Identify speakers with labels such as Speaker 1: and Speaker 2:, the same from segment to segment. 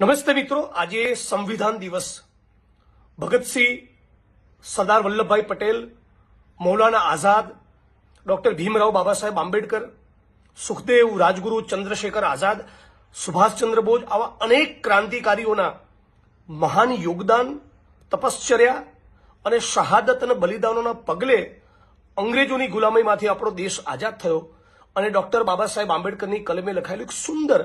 Speaker 1: નમસ્તે મિત્રો, આજે સંવિધાન દિવસ. ભગતસિંહ, સરદાર વલ્લભભાઈ પટેલ, મૌલાના આઝાદ, ડોક્ટર ભીમરાવ બાબા સાહેબ આંબેડકર, સુખદેવ, રાજગુરુ, ચંદ્રશેખર આઝાદ, સુભાષચંદ્ર બોઝ આવા અનેક ક્રાંતિકારીઓના મહાન યોગદાન, તપશ્ચર્યા અને શહાદત અને બલિદાનોના પગલે અંગ્રેજોની ગુલામીમાંથી આપણો દેશ આઝાદ થયો અને ડોક્ટર બાબા સાહેબ આંબેડકરની કલમે લખાયેલું એક સુંદર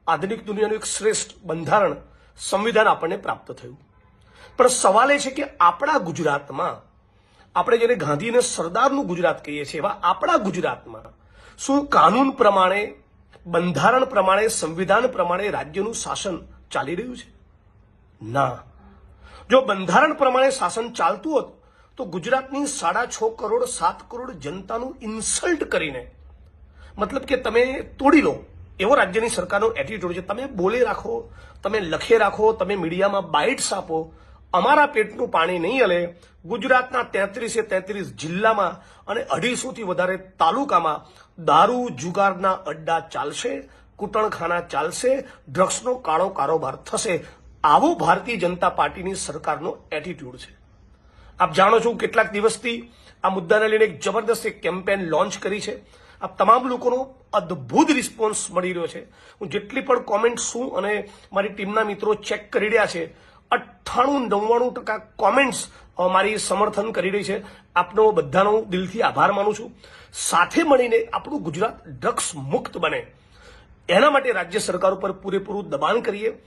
Speaker 1: આધુનિક દુનિયાનું એક શ્રેષ્ઠ બંધારણ સંવિધાન આપણને પ્રાપ્ત થયું. પણ સવાલ એ છે કે આપણા ગુજરાતમાં, આપણે જેને ગાંધી અને સરદારનું ગુજરાત કહીએ છીએ, એવા આપણા ગુજરાતમાં શું કાનૂન પ્રમાણે, બંધારણ પ્રમાણે, સંવિધાન પ્રમાણે રાજ્યનું શાસન ચાલી રહ્યું છે? ના. જો બંધારણ પ્રમાણે શાસન ચાલતું હોત તો ગુજરાતની 6.5 કરોડ 7 કરોડ જનતાનું ઇન્સલ્ટ કરીને, મતલબ કે તમે તોડી લો એવો રાજ્યની સરકારનો એટીટ્યુડ છે. તમે બોલે રાખો, તમે લખે રાખો, તમે મીડિયામાં બાઇટ્સ આપો, અમારા પેટનું પાણી નહીં હલે. ગુજરાતના 33 જિલ્લામાં અને 250થી વધારે તાલુકામાં દારૂ જુગારના અડ્ડા ચાલશે, કૂટણખાના ચાલશે, ડ્રગ્સનો કાળો કારોબાર થશે. આવો ભારતીય જનતા પાર્ટીની સરકારનો એટીટ્યુડ છે. આપ જાણો છો, કેટલાક દિવસથી આ મુદ્દાને લઈને એક જબરદસ્ત એક કેમ્પેન લોન્ચ કરી છે. આ તમામ લોકોનો અદ્ભુત રિસ્પોન્સ મળી રહ્યો છે. હું જેટલી પણ કોમેન્ટ છું અને મારી ટીમના મિત્રો ચેક કરી રહ્યા છે, 98-99% કોમેન્ટ્સ મારી સમર્થન કરી રહી છે. આપનો બધાનો દિલથી આભાર માનું છું. સાથે મળીને આપણું ગુજરાત ડ્રગ્સ મુક્ત બને એના માટે રાજ્ય સરકાર ઉપર પૂરેપૂરું દબાણ કરીએ.